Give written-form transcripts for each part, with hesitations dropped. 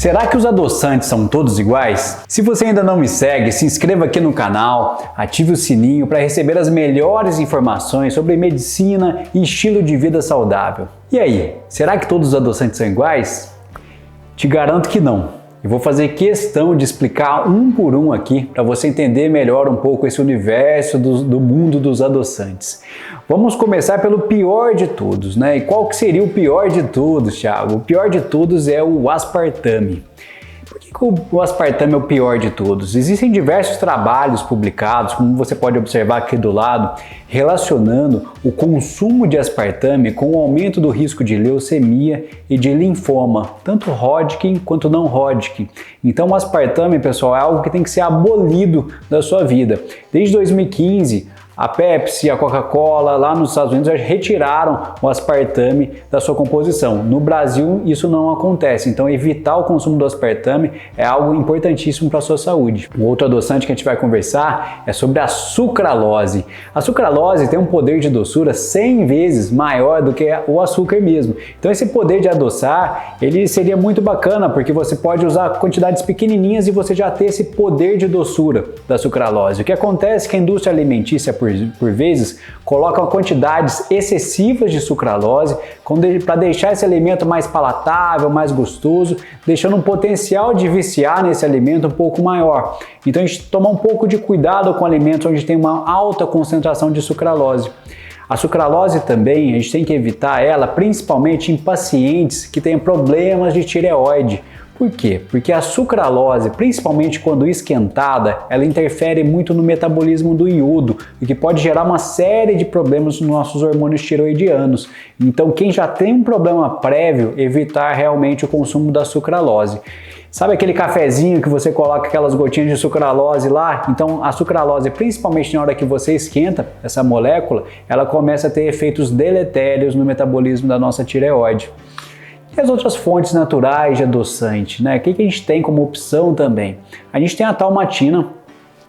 Será que os adoçantes são todos iguais? Se você ainda não me segue, se inscreva aqui no canal, ative o sininho para receber as melhores informações sobre medicina e estilo de vida saudável. E aí, será que todos os adoçantes são iguais? Te garanto que não. Eu vou fazer questão de explicar um por um aqui para você entender melhor um pouco esse universo do mundo dos adoçantes. Vamos começar pelo pior de todos, né? E qual que seria o pior de todos, Thiago? O pior de todos é o aspartame. Por que o aspartame é o pior de todos? Existem diversos trabalhos publicados, como você pode observar aqui do lado, relacionando o consumo de aspartame com o aumento do risco de leucemia e de linfoma, tanto Hodgkin quanto não Hodgkin. Então o aspartame, pessoal, é algo que tem que ser abolido da sua vida. Desde 2015, a Pepsi, a Coca-Cola, lá nos Estados Unidos, já retiraram o aspartame da sua composição. No Brasil, isso não acontece. Então, evitar o consumo do aspartame é algo importantíssimo para a sua saúde. O outro adoçante que a gente vai conversar é sobre a sucralose. A sucralose tem um poder de doçura 100 vezes maior do que o açúcar mesmo. Então, esse poder de adoçar, ele seria muito bacana, porque você pode usar quantidades pequenininhas e você já ter esse poder de doçura da sucralose. O que acontece é que a indústria alimentícia por vezes, colocam quantidades excessivas de sucralose para deixar esse alimento mais palatável, mais gostoso, deixando um potencial de viciar nesse alimento um pouco maior. Então a gente toma um pouco de cuidado com alimentos onde tem uma alta concentração de sucralose. A sucralose também, a gente tem que evitar ela principalmente em pacientes que têm problemas de tireoide. Por quê? Porque a sucralose, principalmente quando esquentada, ela interfere muito no metabolismo do iodo, o que pode gerar uma série de problemas nos nossos hormônios tiroidianos. Então, quem já tem um problema prévio, evitar realmente o consumo da sucralose. Sabe aquele cafezinho que você coloca aquelas gotinhas de sucralose lá? Então, a sucralose, principalmente na hora que você esquenta essa molécula, ela começa a ter efeitos deletérios no metabolismo da nossa tireoide. E as outras fontes naturais de adoçante, né? O que a gente tem como opção também? A gente tem a talmatina.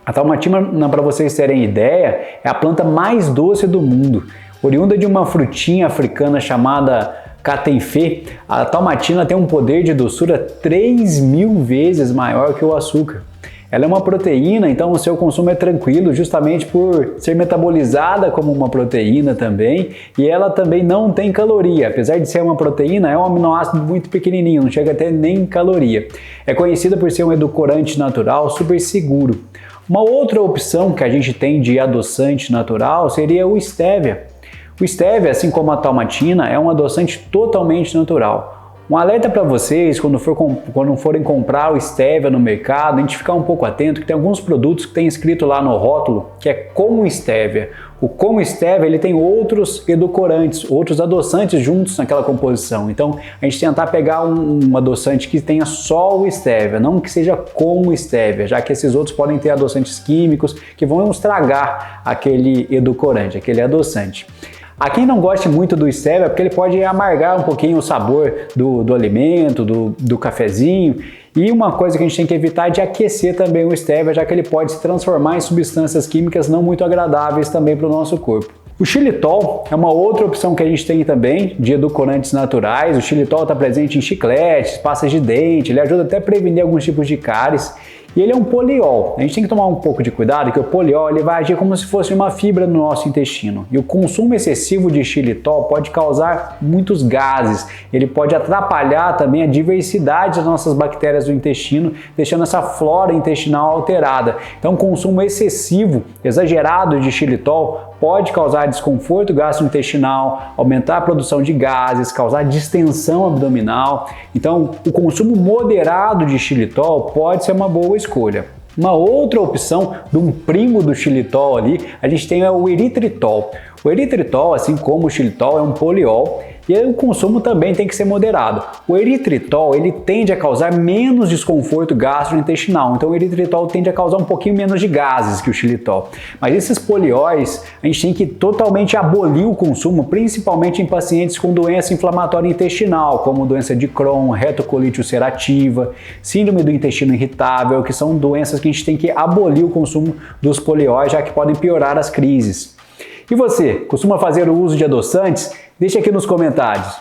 A talmatina, para vocês terem ideia, é a planta mais doce do mundo. Oriunda de uma frutinha africana chamada catenfé, a talmatina tem um poder de doçura 3.000 vezes maior que o açúcar. Ela é uma proteína, então o seu consumo é tranquilo, justamente por ser metabolizada como uma proteína também, e ela também não tem caloria. Apesar de ser uma proteína, é um aminoácido muito pequenininho, não chega a ter nem caloria. É conhecida por ser um edulcorante natural super seguro. Uma outra opção que a gente tem de adoçante natural seria o stevia. O stevia, assim como a talmatina, é um adoçante totalmente natural. Um alerta para vocês, quando forem comprar o stevia no mercado, a gente ficar um pouco atento que tem alguns produtos que tem escrito lá no rótulo que é com stevia. O com stevia ele tem outros edulcorantes, outros adoçantes juntos naquela composição. Então a gente tentar pegar um adoçante que tenha só o stevia, não que seja com stevia, já que esses outros podem ter adoçantes químicos que vão estragar aquele edulcorante, aquele adoçante. A quem não goste muito do stevia, porque ele pode amargar um pouquinho o sabor do alimento, do cafezinho. E uma coisa que a gente tem que evitar é de aquecer também o stevia, já que ele pode se transformar em substâncias químicas não muito agradáveis também para o nosso corpo. O xilitol é uma outra opção que a gente tem também de edulcorantes naturais. O xilitol está presente em chicletes, pastas de dente, ele ajuda até a prevenir alguns tipos de cáries. E ele é um poliol. A gente tem que tomar um pouco de cuidado, que o poliol ele vai agir como se fosse uma fibra no nosso intestino. E o consumo excessivo de xilitol pode causar muitos gases. Ele pode atrapalhar também a diversidade das nossas bactérias do intestino, deixando essa flora intestinal alterada. Então, o consumo excessivo, exagerado de xilitol pode causar desconforto gastrointestinal, aumentar a produção de gases, causar distensão abdominal. Então, o consumo moderado de xilitol pode ser uma boa escolha. Uma outra opção de um primo do xilitol ali, a gente tem o eritritol. O eritritol, assim como o xilitol, é um poliol e o consumo também tem que ser moderado. O eritritol, ele tende a causar menos desconforto gastrointestinal, então o eritritol tende a causar um pouquinho menos de gases que o xilitol. Mas esses polióis, a gente tem que totalmente abolir o consumo, principalmente em pacientes com doença inflamatória intestinal, como doença de Crohn, retocolite ulcerativa, síndrome do intestino irritável, que são doenças que a gente tem que abolir o consumo dos polióis, já que podem piorar as crises. E você, costuma fazer o uso de adoçantes? Deixe aqui nos comentários.